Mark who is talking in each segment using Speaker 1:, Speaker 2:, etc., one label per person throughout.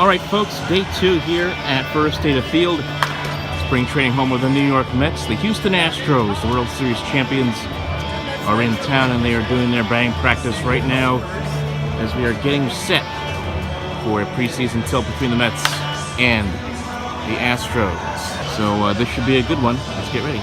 Speaker 1: All right, folks, day 2 here at First State of Field. Spring training home with the New York Mets. The Houston Astros, the World Series champions, are in town and they are doing their batting practice right now as we are getting set for a preseason tilt between the Mets and the Astros. So this should be a good one. Let's get ready.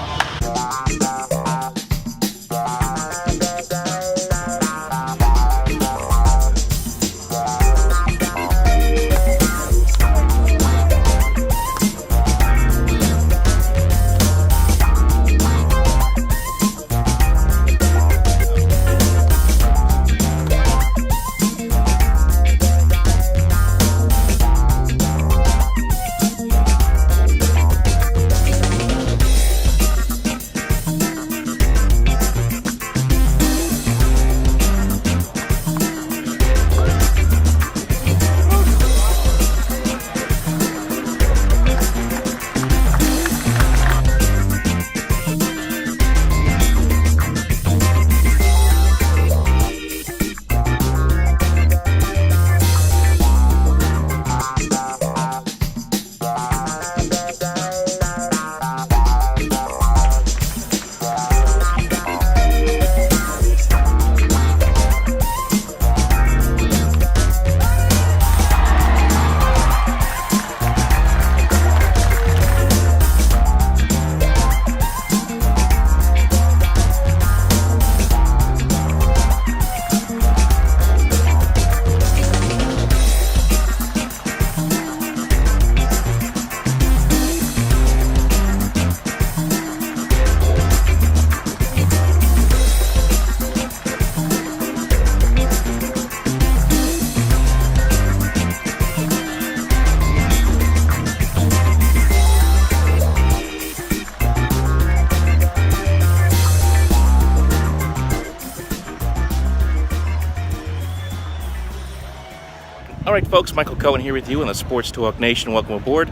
Speaker 1: All right, folks, Michael Cohen here with you in the Sports Talk Nation. Welcome aboard.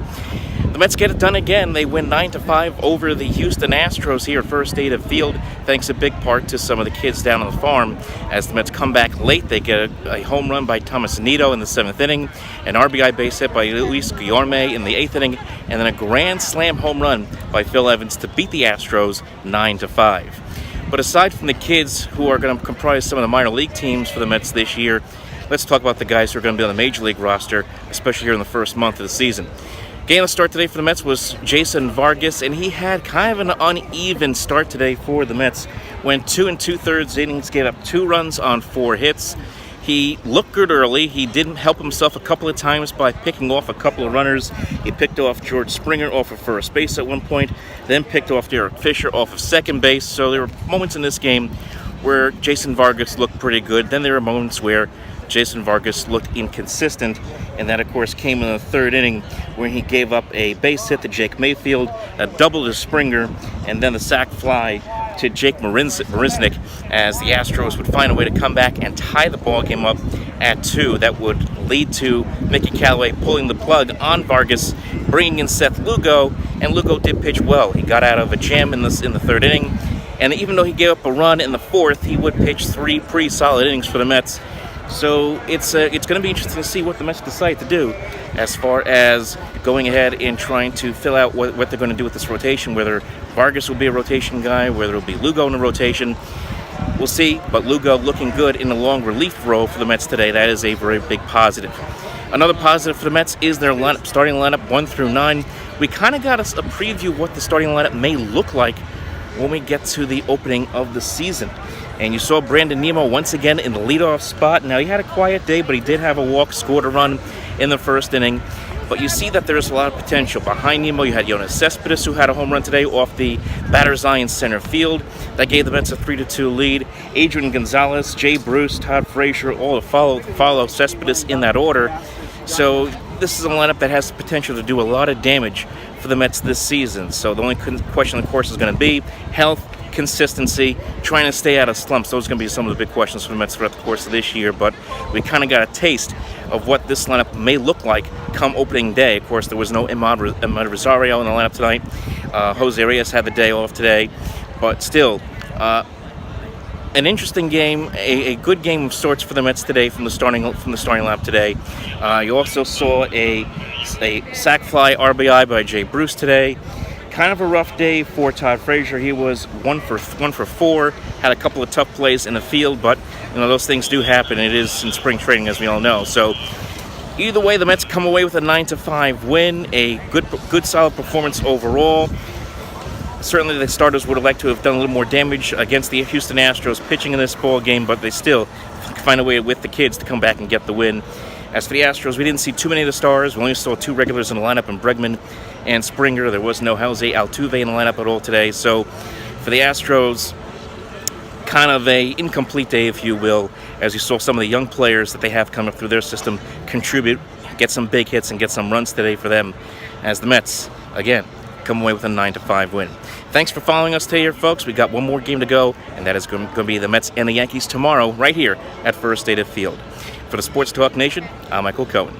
Speaker 1: The Mets get it done again. They win 9-5 over the Houston Astros here at First State of Field, thanks in big part to some of the kids down on the farm. As the Mets come back late, they get a home run by Thomas Anito in the 7th inning, an RBI base hit by Luis Guillorme in the 8th inning, and then a grand slam home run by Phil Evans to beat the Astros 9-5. But aside from the kids who are going to comprise some of the minor league teams for the Mets this year, let's talk about the guys who are going to be on the Major League roster, especially here in the first month of the season. Game of start today for the Mets was Jason Vargas, and he had kind of an uneven start today for the Mets. Went 2 2/3 innings, gave up 2 runs on 4 hits. He looked good early. He didn't help himself a couple of times by picking off a couple of runners. He picked off George Springer off of first base at one point, then picked off Derek Fisher off of second base. So there were moments in this game where Jason Vargas looked pretty good. Then there were moments where Jason Vargas looked inconsistent, and that, of course, came in the 3rd inning where he gave up a base hit to Jake Mayfield, a double to Springer, and then the sac fly to Jake Marisnick as the Astros would find a way to come back and tie the ball game up at 2. That would lead to Mickey Callaway pulling the plug on Vargas, bringing in Seth Lugo, and Lugo did pitch well. He got out of a jam in the 3rd inning, and even though he gave up a run in the 4th, he would pitch 3 pretty solid innings for the Mets. So it's going to be interesting to see what the Mets decide to do as far as going ahead and trying to fill out what they're going to do with this rotation, whether Vargas will be a rotation guy, whether it'll be Lugo in the rotation. We'll see, but Lugo looking good in the long relief role for the Mets today. That is a very big positive. Another positive for the Mets is their lineup, starting lineup 1 through 9. We kind of got a preview of what the starting lineup may look like when we get to the opening of the season. And you saw Brandon Nimmo once again in the leadoff spot. Now, he had a quiet day, but he did have a walk, scored a run in the 1st inning. But you see that there's a lot of potential. Behind Nimmo, you had Yoenis Cespedes, who had a home run today off the batter's eye in center field. That gave the Mets a 3-2 lead. Adrian Gonzalez, Jay Bruce, Todd Frazier, all to follow Cespedes in that order. So this is a lineup that has the potential to do a lot of damage for the Mets this season. So the only question, of course, is going to be health, consistency, trying to stay out of slumps. Those are going to be some of the big questions for the Mets throughout the course of this year, but we kind of got a taste of what this lineup may look like come opening day. Of course, there was no Emad Rosario in the lineup tonight. Jose Reyes had the day off today, but still, an interesting game, a good game of sorts for the Mets today from the starting lineup today. You also saw a sac fly RBI by Jay Bruce today. Kind of a rough day for Todd Frazier. He was one for four, had a couple of tough plays in the field, but those things do happen. It is in spring training, as we all know. So either way, the Mets come away with a 9-5 win, a good solid performance overall. Certainly the starters would have liked to have done a little more damage against the Houston Astros pitching in this ball game, but they still find a way with the kids to come back and get the win. As for the Astros, we didn't see too many of the stars. We only saw two regulars in the lineup in Bregman and Springer. There was no Jose Altuve in the lineup at all today. So for the Astros, kind of a incomplete day, if you will, as you saw some of the young players that they have come up through their system contribute, get some big hits and get some runs today for them, as the Mets, again, come away with a 9-5 win. Thanks for following us today, folks. We got one more game to go, and that is going to be the Mets and the Yankees tomorrow, right here at First State Field. For the Sports Talk Nation, I'm Michael Cohen.